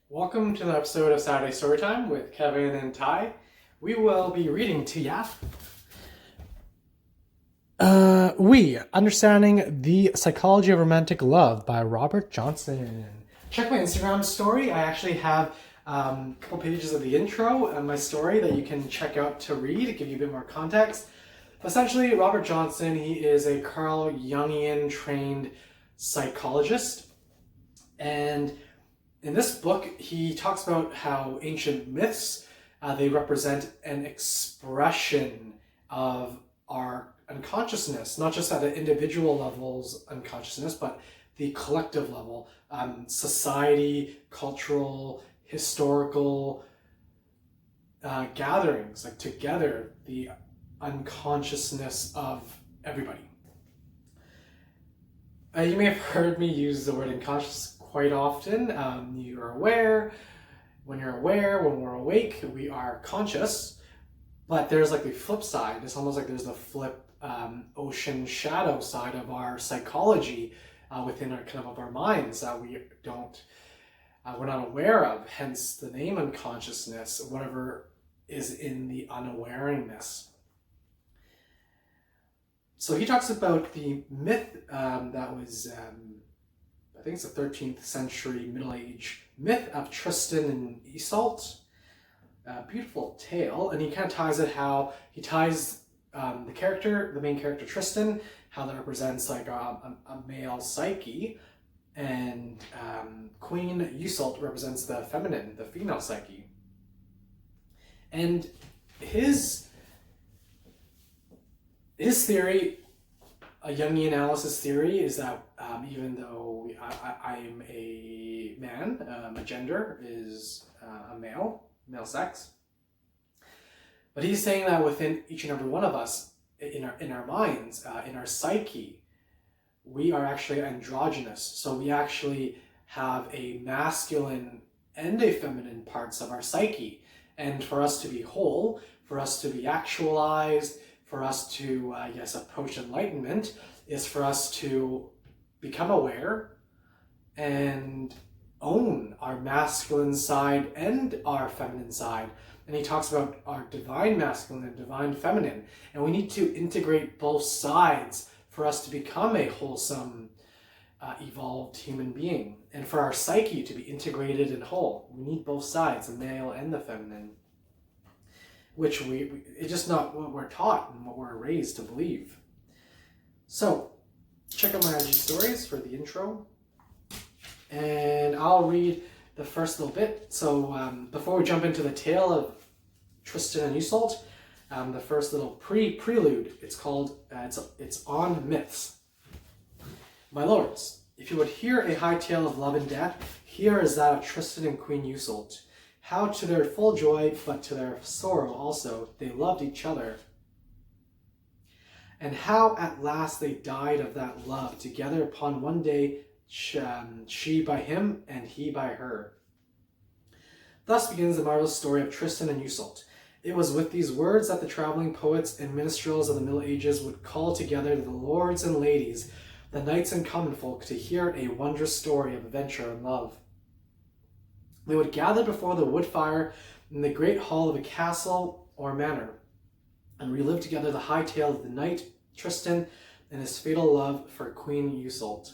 Welcome to the episode of Saturday Storytime with Kevin and Ty. We will be reading to ya. Understanding the Psychology of Romantic Love by Robert Johnson. Check my Instagram story. I actually have a couple pages of the intro and my story that you can check out to read, to give you a bit more context. Essentially, Robert Johnson, he is a Carl Jungian trained psychologist, and in this book, he talks about how ancient myths, they represent an expression of our unconsciousness, not just at an individual level's unconsciousness, but the collective level, society, cultural, historical gatherings, like together, the unconsciousness of everybody. You may have heard me use the word unconscious quite often. You're aware. When you're aware, when we're awake, we are conscious. But there's like the flip side. It's almost like there's the flip ocean shadow side of our psychology within our kind of our minds that we're not aware of. Hence the name unconsciousness, whatever is in the unawareness. So he talks about the myth that was, I think it's a 13th century Middle Age myth of Tristan and Isolde. Beautiful tale, and he kind of ties it how he ties the main character Tristan, how that represents like a male psyche, and Queen Isolde represents the feminine, the female psyche. And his theory, a Jungian analysis theory, is that even though I'm a man, my gender is a male sex, but he's saying that within each and every one of us, in our minds, in our psyche, we are actually androgynous. So we actually have a masculine and a feminine parts of our psyche. And for us to be whole, for us to be actualized, for us to, approach enlightenment, is for us to become aware and own our masculine side and our feminine side. And he talks about our divine masculine and divine feminine. And we need to integrate both sides for us to become a wholesome, evolved human being. And for our psyche to be integrated and whole, we need both sides, the male and the feminine. Which it's just not what we're taught and what we're raised to believe. So, check out my IG stories for the intro. And I'll read the first little bit. So, before we jump into the tale of Tristan and Isolde, the first little prelude, it's called, it's on myths. My lords, if you would hear a high tale of love and death, here is that of Tristan and Queen Isolde. How to their full joy, but to their sorrow also, they loved each other. And how at last they died of that love, together upon one day, she by him and he by her. Thus begins the marvelous story of Tristan and Isolde. It was with these words that the traveling poets and minstrels of the Middle Ages would call together the lords and ladies, the knights and common folk, to hear a wondrous story of adventure and love. They would gather before the wood fire in the great hall of a castle or manor, and relive together the high tale of the knight Tristan and his fatal love for Queen Isolde.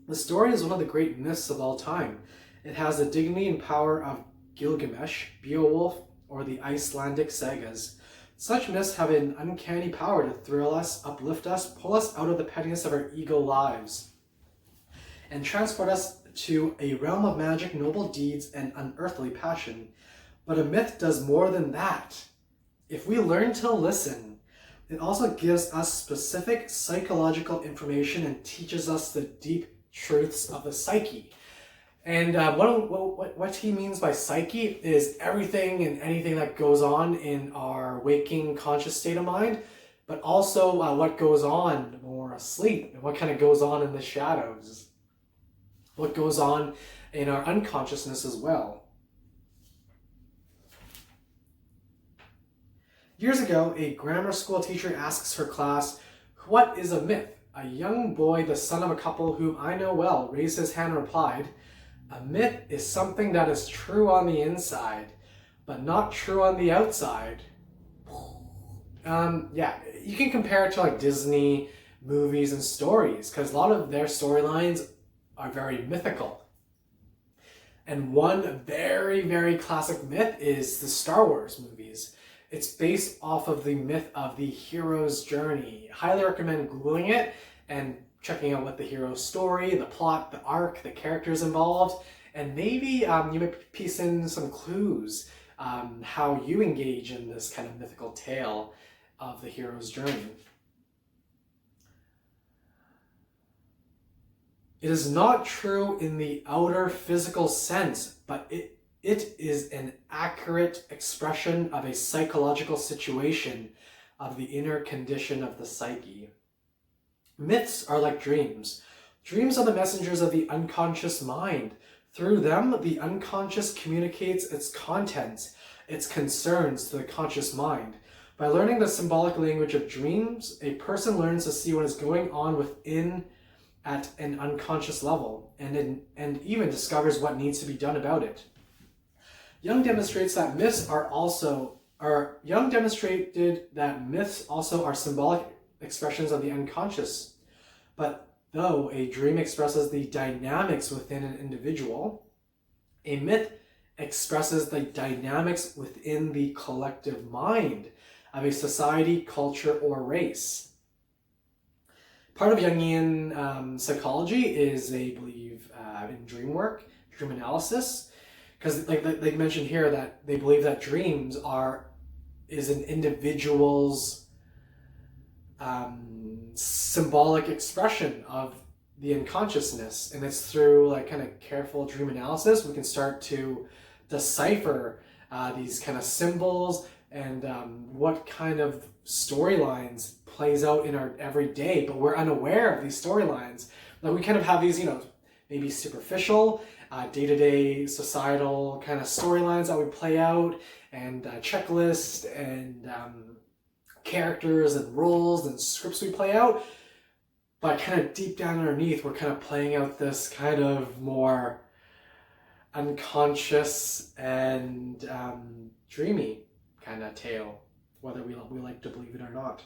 The story is one of the great myths of all time. It has the dignity and power of Gilgamesh, Beowulf, or the Icelandic sagas. Such myths have an uncanny power to thrill us, uplift us, pull us out of the pettiness of our ego lives, and transport us to a realm of magic, noble deeds, and unearthly passion. But a myth does more than that. If we learn to listen, it also gives us specific psychological information and teaches us the deep truths of the psyche. And what he means by psyche is everything and anything that goes on in our waking conscious state of mind, but also what goes on when we're asleep and what kind of goes on in the shadows. What goes on in our unconsciousness as well. Years ago, a grammar school teacher asks her class, "What is a myth?" A young boy, the son of a couple whom I know well, raised his hand and replied, A myth is something that is true on the inside, but not true on the outside. Yeah, you can compare it to like Disney movies and stories, because a lot of their storylines are very mythical. And one very, very classic myth is the Star Wars movies. It's based off of the myth of the hero's journey. Highly recommend Googling it and checking out what the hero's story, the plot, the arc, the characters involved, and maybe you may piece in some clues how you engage in this kind of mythical tale of the hero's journey. It is not true in the outer physical sense, but it is an accurate expression of a psychological situation of the inner condition of the psyche. Myths are like dreams. Dreams are the messengers of the unconscious mind. Through them, the unconscious communicates its contents, its concerns to the conscious mind. By learning the symbolic language of dreams, a person learns to see what is going on within at an unconscious level, and even discovers what needs to be done about it. Jung demonstrated that myths also are symbolic expressions of the unconscious. But though a dream expresses the dynamics within an individual, a myth expresses the dynamics within the collective mind of a society, culture, or race. Part of Jungian psychology is they believe in dream work, dream analysis, because like they mentioned here that they believe that dreams is an individual's symbolic expression of the unconsciousness, and it's through like kind of careful dream analysis we can start to decipher these kind of symbols and what kind of storylines plays out in our everyday, but we're unaware of these storylines. Like we kind of have these, maybe superficial, day-to-day societal kind of storylines that we play out, and checklists and characters and roles and scripts we play out. But kind of deep down underneath, we're kind of playing out this kind of more unconscious and dreamy kind of tale, whether we like to believe it or not.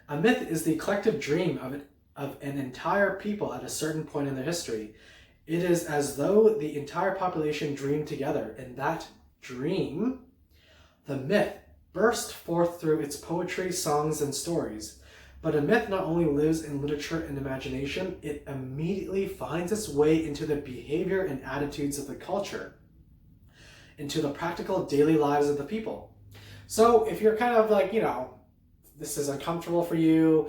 A myth is the collective dream of an entire people at a certain point in their history. It is as though the entire population dreamed together. In that dream, the myth burst forth through its poetry, songs, and stories. But a myth not only lives in literature and imagination, it immediately finds its way into the behavior and attitudes of the culture, into the practical daily lives of the people. So if you're kind of like, this is uncomfortable for you,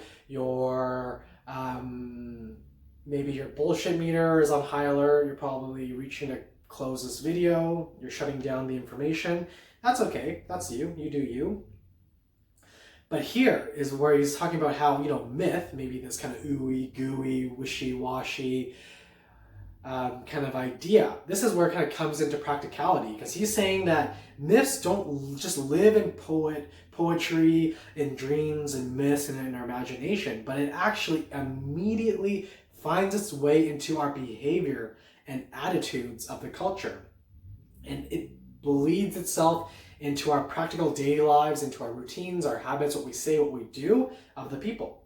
maybe your bullshit meter is on high alert, you're probably reaching to close this video, you're shutting down the information. That's okay, that's you do you. But here is where he's talking about how, myth, maybe this kind of ooey, gooey, wishy-washy kind of idea. This is where it kind of comes into practicality, because he's saying that myths don't just live in poetry, in dreams and myths and in our imagination, but it actually immediately finds its way into our behavior and attitudes of the culture. And it bleeds itself into our practical daily lives, into our routines, our habits, what we say, what we do of the people.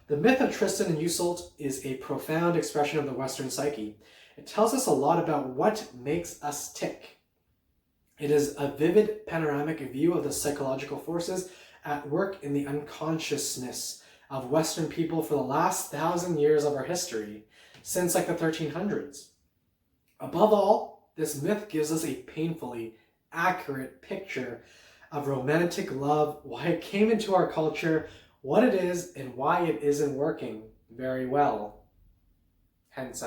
The myth of Tristan and Isolde is a profound expression of the Western psyche. It tells us a lot about what makes us tick. It is a vivid panoramic view of the psychological forces at work in the unconsciousness of Western people for the last 1,000 years of our history, since like the 1300s. Above all, this myth gives us a painfully accurate picture of romantic love, why it came into our culture, what it is, and why it isn't working very well. Hence,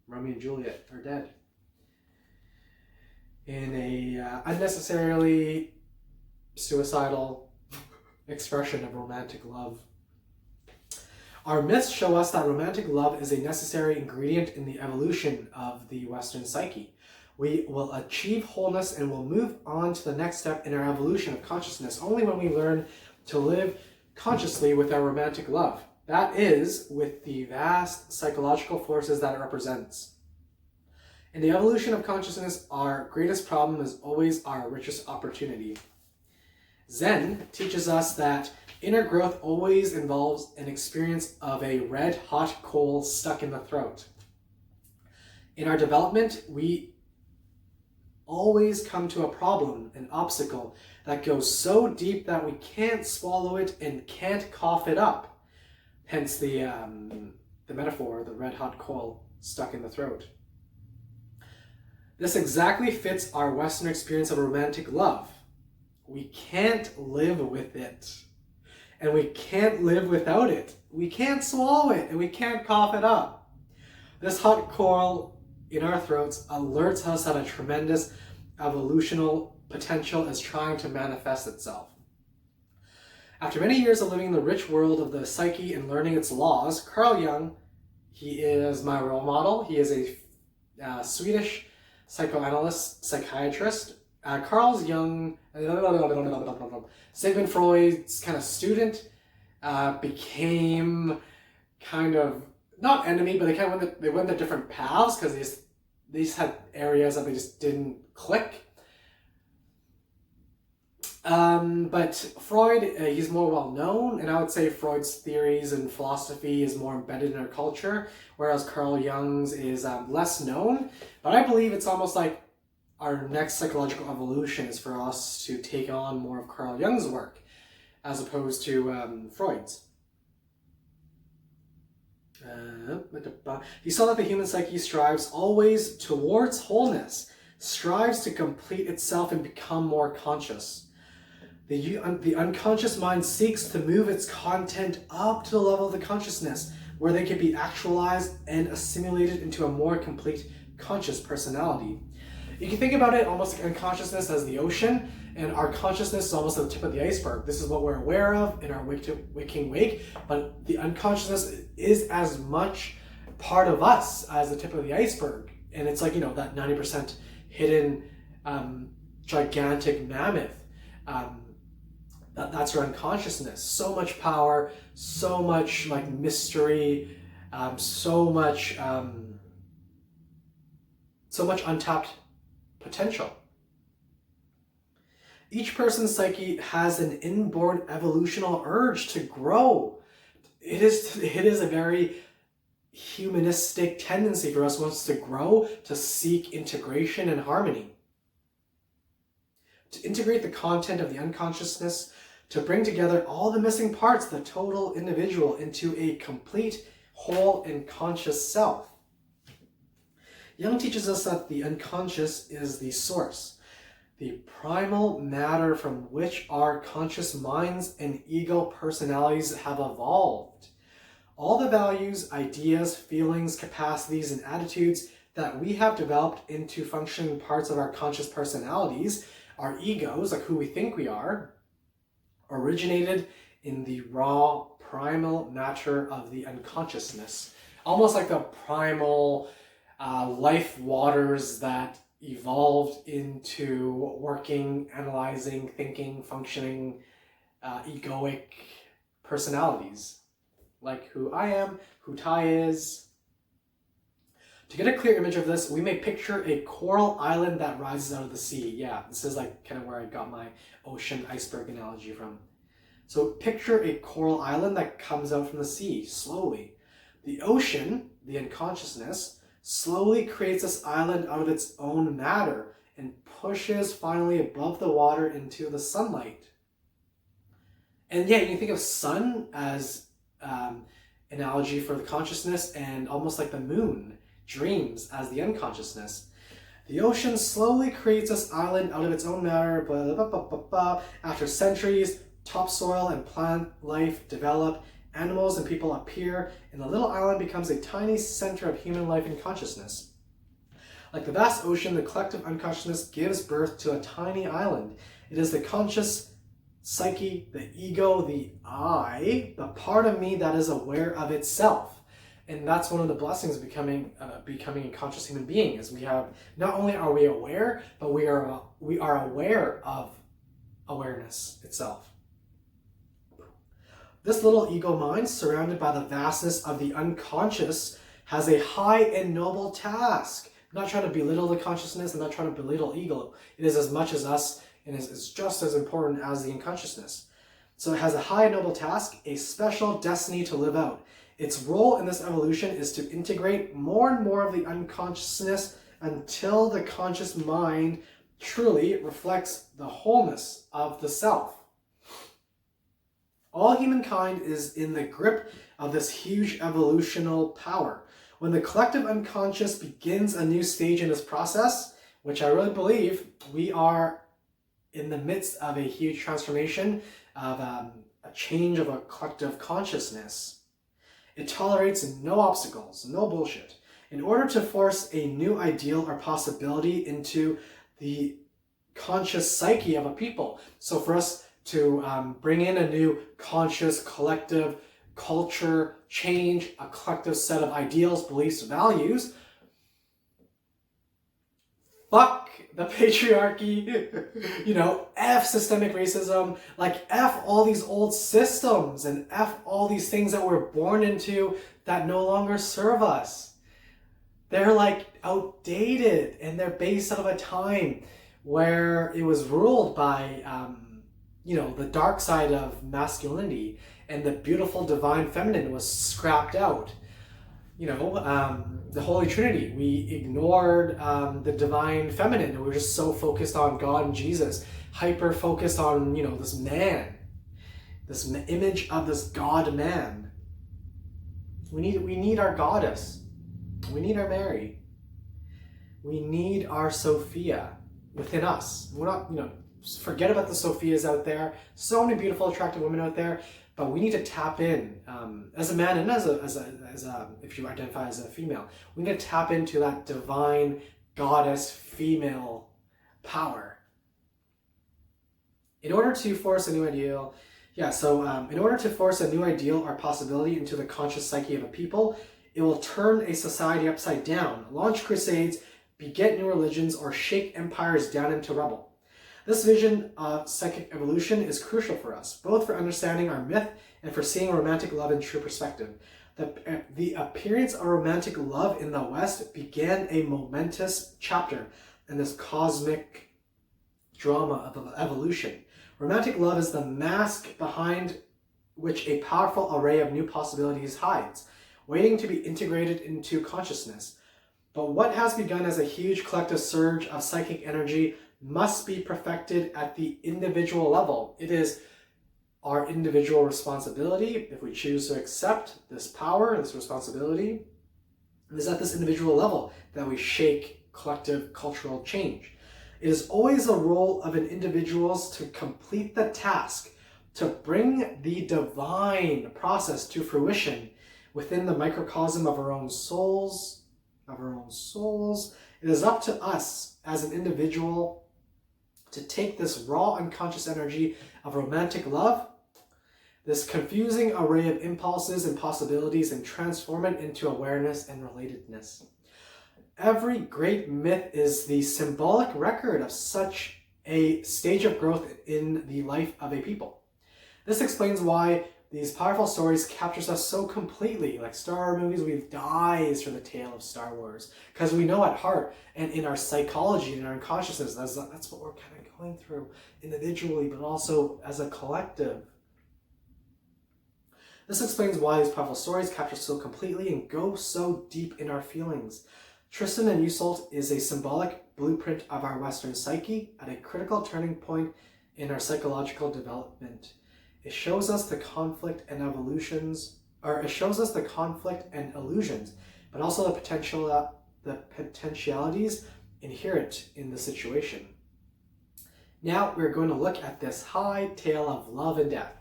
Romeo and Juliet are dead. In a unnecessarily suicidal expression of romantic love. Our myths show us that romantic love is a necessary ingredient in the evolution of the Western psyche. We will achieve wholeness and will move on to the next step in our evolution of consciousness only when we learn to live consciously with our romantic love. That is, with the vast psychological forces that it represents. In the evolution of consciousness, our greatest problem is always our richest opportunity. Zen teaches us that inner growth always involves an experience of a red-hot coal stuck in the throat. In our development, we always come to a problem, an obstacle, that goes so deep that we can't swallow it and can't cough it up. Hence the metaphor, the red-hot coal stuck in the throat. This exactly fits our Western experience of romantic love. We can't live with it. And we can't live without it. We can't swallow it, and we can't cough it up. This hot coal in our throats alerts us that a tremendous evolutional potential is trying to manifest itself. After many years of living in the rich world of the psyche and learning its laws, Carl Jung, he is my role model. He is a Swedish psychoanalyst, psychiatrist. Carl Jung, Sigmund Freud's kind of student, became kind of, not enemy, but they went their different paths because they just had areas that they just didn't click. But Freud, he's more well known, and I would say Freud's theories and philosophy is more embedded in our culture, whereas Carl Jung's is less known. But I believe it's almost like our next psychological evolution is for us to take on more of Carl Jung's work as opposed to Freud's. He saw that the human psyche strives always towards wholeness, strives to complete itself and become more conscious. The unconscious mind seeks to move its content up to the level of the consciousness, where they can be actualized and assimilated into a more complete conscious personality. You can think about it almost like unconsciousness as the ocean, and our consciousness is almost at the tip of the iceberg. This is what we're aware of in our waking wake, but the unconsciousness is as much part of us as the tip of the iceberg. And it's like, that 90% hidden gigantic mammoth. That's our unconsciousness. So much power, so much like mystery, so much untapped potential. Each person's psyche has an inborn evolutional urge to grow. It is a very humanistic tendency for us once to grow, to seek integration and harmony. To integrate the content of the unconsciousness, to bring together all the missing parts of the total individual into a complete, whole, and conscious self. Jung teaches us that the unconscious is the source, the primal matter from which our conscious minds and ego personalities have evolved. All the values, ideas, feelings, capacities, and attitudes that we have developed into functioning parts of our conscious personalities, our egos, like who we think we are, originated in the raw, primal matter of the unconsciousness. Almost like the primal life waters that evolved into working, analyzing, thinking, functioning, egoic personalities. Like who I am, who Tai is. To get a clear image of this, we may picture a coral island that rises out of the sea. Yeah, this is like kind of where I got my ocean iceberg analogy from. So picture a coral island that comes out from the sea, slowly. The ocean, the unconsciousness, slowly creates this island out of its own matter and pushes finally above the water into the sunlight. And yeah, you can think of sun as analogy for the consciousness, and almost like the moon, dreams as the unconsciousness. The ocean slowly creates this island out of its own matter, after centuries, topsoil and plant life develop, animals and people appear, and the little island becomes a tiny center of human life and consciousness. Like the vast ocean, the collective unconsciousness gives birth to a tiny island. It is the conscious psyche, the ego, the I, the part of me that is aware of itself. And that's one of the blessings of becoming a conscious human being, is we have, not only are we aware, but we are aware of awareness itself. This little ego mind, surrounded by the vastness of the unconscious, has a high and noble task, I'm not trying to belittle the consciousness. I'm not trying to belittle ego. It is as much as us, and is just as important as the unconsciousness. So it has a high noble task, a special destiny to live out. Its role in this evolution is to integrate more and more of the unconsciousness until the conscious mind truly reflects the wholeness of the self. All humankind is in the grip of this huge evolutional power. When the collective unconscious begins a new stage in this process, which I really believe we are in the midst of a huge transformation of a change of a collective consciousness, it tolerates no obstacles, no bullshit. In order to force a new ideal or possibility into the conscious psyche of a people, so for us to bring in a new conscious collective culture change, a collective set of ideals, beliefs, values, fuck the patriarchy, F systemic racism, like F all these old systems and F all these things that we're born into that no longer serve us. They're like outdated and they're based out of a time where it was ruled by, the dark side of masculinity, and the beautiful divine feminine was scrapped out. The Holy Trinity. We ignored the divine feminine, and we were just so focused on God and Jesus, hyper focused on, this man, this image of this God man. We need our goddess. We need our Mary. We need our Sophia within us. We're not, forget about the Sophias out there. So many beautiful, attractive women out there. But we need to tap in as a man and as a if you identify as a female, we need to tap into that divine goddess female power. In order to force a new ideal, in order to force a new ideal or possibility into the conscious psyche of a people, it will turn a society upside down, launch crusades, beget new religions, or shake empires down into rubble. This vision of psychic evolution is crucial for us, both for understanding our myth and for seeing romantic love in true perspective. The appearance of romantic love in the West began a momentous chapter in this cosmic drama of evolution. Romantic love is the mask behind which a powerful array of new possibilities hides, waiting to be integrated into consciousness. But what has begun as a huge collective surge of psychic energy must be perfected at the individual level. It is our individual responsibility, if we choose to accept this power, this responsibility, it is at this individual level that we shake collective cultural change. It is always the role of an individual to complete the task, to bring the divine process to fruition within the microcosm of our own souls. It is up to us as an individual to take this raw unconscious energy of romantic love, this confusing array of impulses and possibilities, and transform it into awareness and relatedness. Every great myth is the symbolic record of such a stage of growth in the life of a people. This explains why these powerful stories captures us so completely. Like Star Wars movies, we die for the tale of Star Wars, because we know at heart and in our psychology and our consciousness that's what we're kind of going through individually, but also as a collective. This explains why these powerful stories capture so completely and go so deep in our feelings. Tristan and Isolde is a symbolic blueprint of our Western psyche at a critical turning point in our psychological development. It shows us the conflict and illusions, but also the potentialities inherent in the situation. Now we're going to look at this high tale of love and death.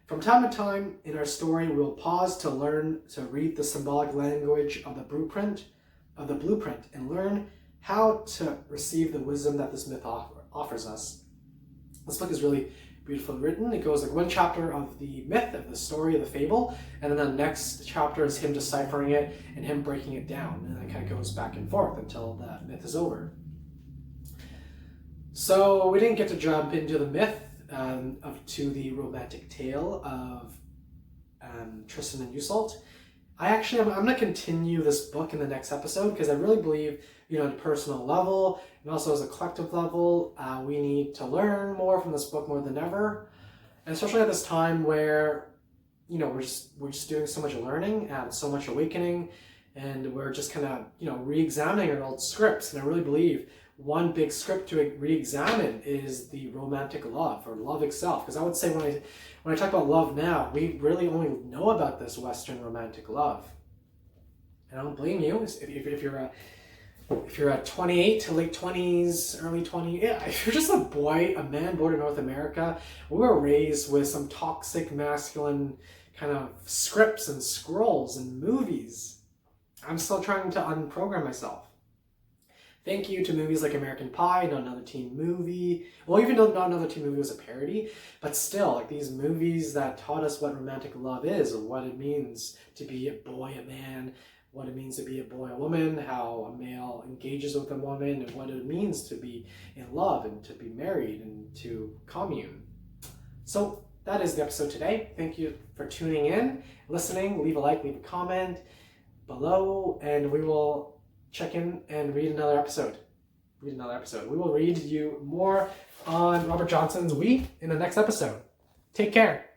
From time to time in our story, we will pause to learn to read the symbolic language of the blueprint, and learn how to receive the wisdom that this myth offers us. This book is really beautifully written. It goes like one chapter of the myth, of the story, of the fable, and then the next chapter is him deciphering it and him breaking it down, and then it kind of goes back and forth until the myth is over. So we didn't get to jump into the myth to the romantic tale of Tristan and Isolde. I'm going to continue this book in the next episode because I really believe, at a personal level and also as a collective level, we need to learn more from this book more than ever. And especially at this time where, we're just doing so much learning and so much awakening, and we're just kind of, re-examining our old scripts. And I really believe one big script to re-examine is the romantic love or love itself. Because I would say when I talk about love now, we really only know about this Western romantic love. And I don't blame you if you're a 28 to late 20s, early 20s, if you're just a man born in North America, we were raised with some toxic masculine kind of scripts and scrolls and movies. I'm still trying to unprogram myself. Thank you to movies like American Pie, Not Another Teen Movie. Well, even though Not Another Teen Movie was a parody, but still, like these movies that taught us what romantic love is, or what it means to be a boy, a man, what it means to be a boy, a woman, how a male engages with a woman, and what it means to be in love and to be married and to commune. So that is the episode today. Thank you for tuning in, listening. Leave a like, leave a comment below, and we will check in and read another episode. We will read you more on Robert Johnson's We in the next episode. Take care.